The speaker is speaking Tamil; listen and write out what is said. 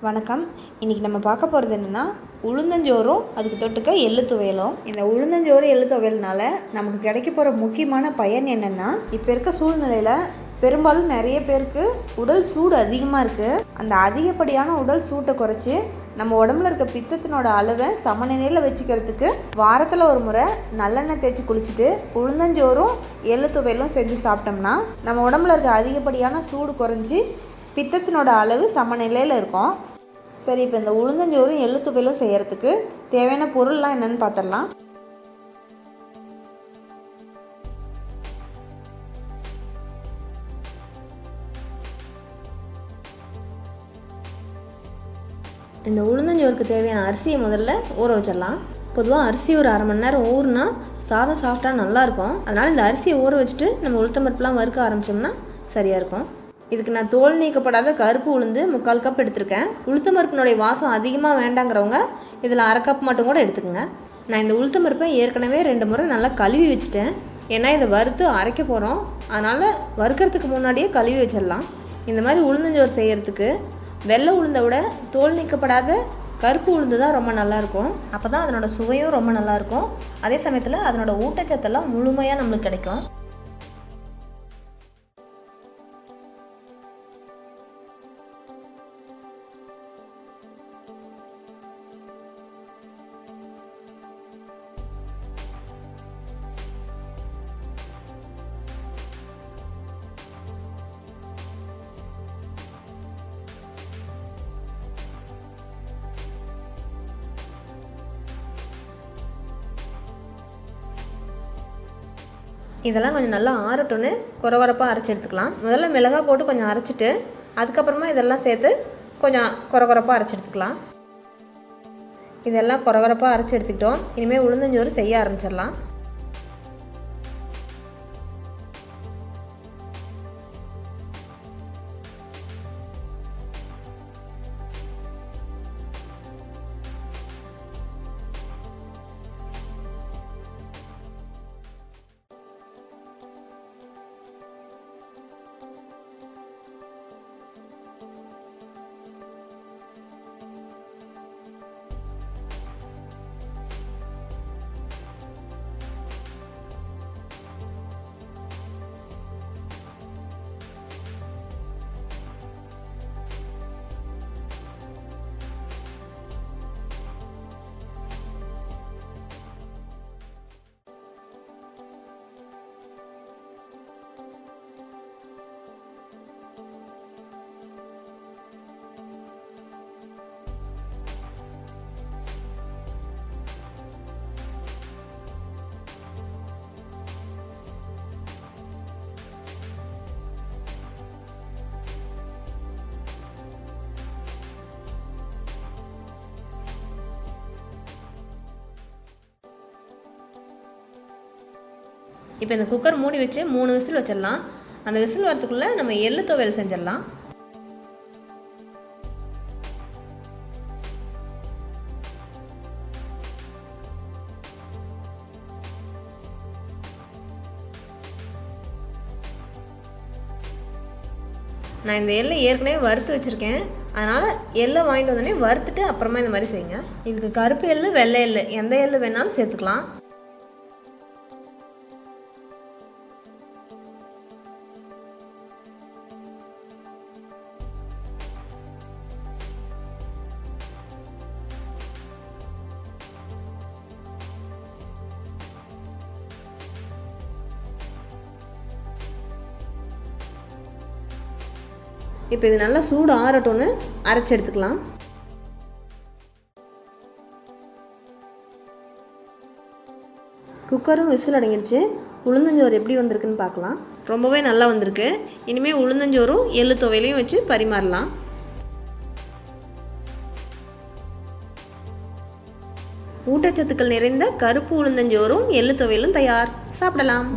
வணக்கம். இன்றைக்கி நம்ம பார்க்க போகிறது என்னென்னா உளுந்தஞ்சோறும் அதுக்கு தொட்டுக்க எள்ளு துவையலும். இந்த உளுந்தஞ்சோறு எள்ளு துவையல்னால நமக்கு கிடைக்க போகிற முக்கியமான பயன் என்னென்னா, இப்போ இருக்க சூழ்நிலையில் பெரும்பாலும் நிறைய பேருக்கு உடல் சூடு அதிகமாக இருக்குது. அந்த அதிகப்படியான உடல் சூட்டை குறைச்சி நம்ம உடம்புல இருக்க பித்தத்தினோட அளவை சமநிலையில் வச்சுக்கிறதுக்கு வாரத்தில் ஒரு முறை நல்லெண்ணெய் தேய்ச்சி குளிச்சுட்டு உளுந்தஞ்சோறும் எள்ளு துவையலும் செஞ்சு சாப்பிட்டோம்னா நம்ம உடம்புல இருக்க அதிகப்படியான சூடு குறைஞ்சி பித்தத்தினோட அளவு சமநிலையில் இருக்கும். சரி, இப்போ இந்த உளுந்தஞ்சோறும் எள்ளு துவையலும் செய்கிறதுக்கு தேவையான பொருள்லாம் என்னென்னு பார்த்துடலாம். இந்த உளுந்தஞ்சோறுக்கு தேவையான அரிசியை முதல்ல ஊற வச்சிடலாம். பொதுவாக அரிசி ஒரு அரை மணி நேரம் ஊறுனா சாதம் சாஃப்டாக நல்லாயிருக்கும். அதனால் இந்த அரிசியை ஊற வச்சுட்டு நம்ம உளுத்தம்பருப்புலாம் வறுக்க ஆரம்பித்தோம்னா சரியாக இருக்கும். இதுக்கு நான் தோல் நீக்கப்படாத கருப்பு உளுந்து 3/4 கப் எடுத்திருக்கேன். உளுத்தம்பருப்பினுடைய வாசம் அதிகமாக வேண்டாங்கிறவங்க இதில் அரை கப் மட்டும் கூட எடுத்துக்கோங்க. நான் இந்த உளுத்தம்பருப்பை ஏற்கனவே 2 முறை நல்லா கழுவி வச்சுட்டேன். ஏன்னா இதை வறுத்து அரைக்க போகிறோம், அதனால் வறுக்கிறதுக்கு முன்னாடியே கழுவி வச்சிடலாம். இந்த மாதிரி உளுந்தஞ்சோறு செய்கிறதுக்கு வெள்ளை உளுந்தை விட தோல் நீக்கப்படாத கருப்பு உளுந்து தான் ரொம்ப நல்லாயிருக்கும். அப்போ தான் அதனோட சுவையும் ரொம்ப நல்லாயிருக்கும். அதே சமயத்தில் அதனோட ஊட்டச்சத்தெல்லாம் முழுமையாக நம்மளுக்கு கிடைக்கும். இதெல்லாம் கொஞ்சம் நல்லா ஆறட்டும்னு கொரகொரப்பாக அரைச்சி எடுத்துக்கலாம். முதல்ல மிளகாய் போட்டு கொஞ்சம் அரைச்சிட்டு அதுக்கப்புறமா இதெல்லாம் சேர்த்து கொஞ்சம் கொரகொரப்பாக அரைச்சி எடுத்துக்கலாம். இதெல்லாம் கொரகொரப்பாக அரைச்சி எடுத்துக்கிட்டோம். இனிமேல் உளுந்தஞ்சோறு செய்ய ஆரம்பிச்சிடலாம். இப்போ இந்த குக்கர் மூடி வச்சு 3 விசில் வச்சிடலாம். அந்த விசில் வரத்துக்குள்ளே நம்ம எள்ளு துவையல் செஞ்சிடலாம். நான் இந்த எள்ளை ஏற்கனவே வறுத்து வச்சுருக்கேன். அதனால் எள்ளை வாங்கிட்டு வந்தோடனே வறுத்துட்டு அப்புறமா இந்த மாதிரி செய்யுங்க. இதுக்கு கருப்பு எள்ளு வெள்ளை எள்ளு எந்த எள்ளு வேணாலும் சேர்த்துக்கலாம். இப்போ இது நல்லா சூடு ஆறட்டும்னு அரைச்சி எடுத்துக்கலாம். குக்கரும் விசில் அடங்கிடுச்சு. உளுந்தஞ்சோறு எப்படி வந்திருக்குன்னு பார்க்கலாம். ரொம்பவே நல்லா வந்திருக்கு. இனிமேல் உளுந்தஞ்சோறும் எள்ளு துவையலையும் வச்சு பரிமாறலாம். ஊட்டச்சத்துக்கள் நிறைந்த கருப்பு உளுந்தஞ்சோறும் எள்ளு துவையலும் தயார். சாப்பிடலாம்.